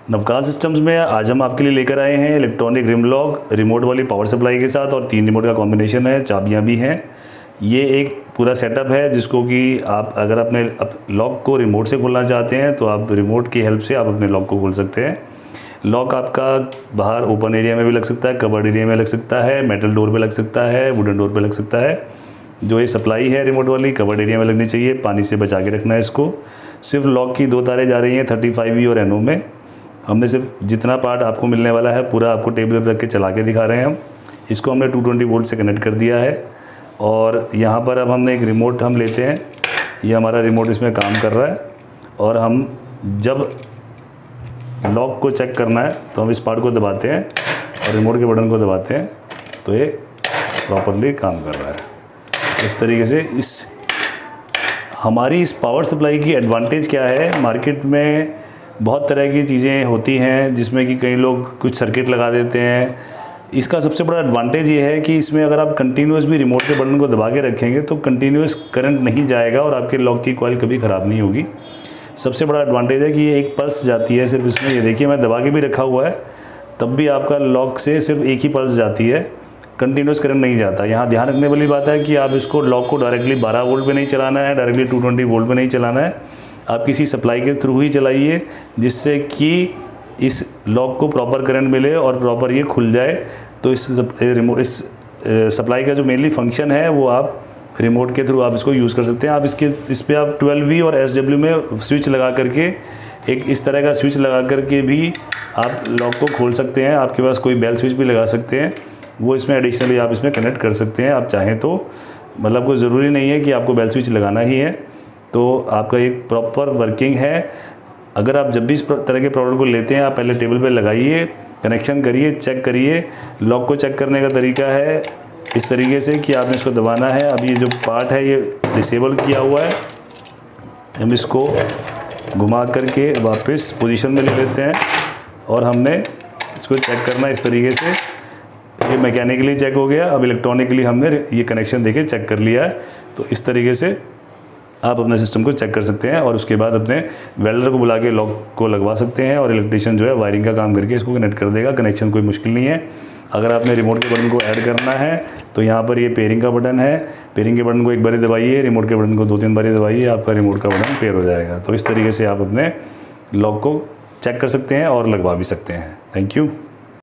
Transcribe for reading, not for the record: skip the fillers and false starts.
Navkar systems में आज हम आपके लिए लेकर आए हैं इलेक्ट्रॉनिक रिम लॉक रिमोट वाली पावर सप्लाई के साथ, और 3 रिमोट का कॉम्बिनेशन है, चाबियां भी हैं। ये एक पूरा सेटअप है जिसको कि आप अगर अपने लॉक को रिमोट से खोलना चाहते हैं तो आप रिमोट की हेल्प से आप अपने लॉक को खोल सकते हैं। लॉक आपका बाहर ओपन एरिया में भी लग सकता है, कवर्ड एरिया में लग सकता है, मेटल डोर पे लग सकता है, वुडन डोर पे लग सकता है। जो ये सप्लाई है रिमोट वाली कवर्ड एरिया में लगनी चाहिए, पानी से बचा के रखना है इसको। सिर्फ लॉक की 2 तारें जा रही हैं 35E और NO में। हमने सिर्फ जितना पार्ट आपको मिलने वाला है पूरा आपको टेबल पर रख के चला के दिखा रहे हैं हम। इसको हमने 220 वोल्ट से कनेक्ट कर दिया है, और यहाँ पर अब हमने एक रिमोट हम लेते हैं। ये हमारा रिमोट इसमें काम कर रहा है, और हम जब लॉक को चेक करना है तो हम इस पार्ट को दबाते हैं और रिमोट के बटन को दबाते हैं तो ये प्रॉपरली काम कर रहा है। इस तरीके से हमारी इस पावर सप्लाई की एडवांटेज क्या है, मार्केट में बहुत तरह की चीज़ें होती हैं जिसमें कि कई लोग कुछ सर्किट लगा देते हैं। इसका सबसे बड़ा एडवांटेज ये है कि इसमें अगर आप कंटिन्यूस भी रिमोट के बटन को दबा के रखेंगे तो कंटिन्यूस करंट नहीं जाएगा और आपके लॉक की कॉइल कभी ख़राब नहीं होगी। सबसे बड़ा एडवांटेज है कि ये एक पल्स जाती है सिर्फ इसमें। ये देखिए मैं दबा के भी रखा हुआ है तब भी आपका लॉक से सिर्फ एक ही पल्स जाती है, कंटिन्यूस करंट नहीं जाता। यहाँ ध्यान रखने वाली बात है कि आप इसको लॉक को डायरेक्टली 12 वोल्ट पे नहीं चलाना है, डायरेक्टली 220 वोल्ट पे नहीं चलाना है। आप किसी सप्लाई के थ्रू ही चलाइए जिससे कि इस लॉक को प्रॉपर करंट मिले और प्रॉपर ये खुल जाए। तो इस सप्लाई का जो मेनली फंक्शन है वो आप रिमोट के थ्रू आप इसको यूज़ कर सकते हैं। आप इस पर आप 12V और SW में स्विच लगा करके, एक इस तरह का स्विच लगा करके भी आप लॉक को खोल सकते हैं। आपके पास कोई बेल स्विच भी लगा सकते हैं, वो इसमें एडिशनली आप इसमें कनेक्ट कर सकते हैं आप चाहें तो। मतलब कोई ज़रूरी नहीं है कि आपको बेल स्विच लगाना ही है। तो आपका एक प्रॉपर वर्किंग है। अगर आप जब भी इस तरह के प्रोडक्ट को लेते हैं आप पहले टेबल पे लगाइए, कनेक्शन करिए, चेक करिए। लॉक को चेक करने का तरीका है इस तरीके से कि आपने इसको दबाना है। अब ये जो पार्ट है ये डिसेबल किया हुआ है, हम इसको घुमा करके वापस पोजीशन में ले लेते हैं और हमने इसको चेक करना इस तरीके से। ये मैकेनिकली चेक हो गया, अब इलेक्ट्रॉनिकली हमने ये कनेक्शन देके चेक कर लिया है। तो इस तरीके से आप अपने सिस्टम को चेक कर सकते हैं और उसके बाद अपने वेल्डर को बुला के लॉक को लगवा सकते हैं और इलेक्ट्रीशियन जो है वायरिंग का काम करके इसको कनेक्ट कर देगा। कनेक्शन कोई मुश्किल नहीं है। अगर आपने रिमोट के बटन को ऐड करना है तो यहाँ पर ये पेयरिंग का बटन है। पेयरिंग के बटन को एक बारी दबाइए, रिमोट के बटन को 2-3 बारी दबाइए, आपका रिमोट का बटन पेयर हो जाएगा। तो इस तरीके से आप अपने लॉक को चेक कर सकते हैं और लगवा भी सकते हैं। Thank you.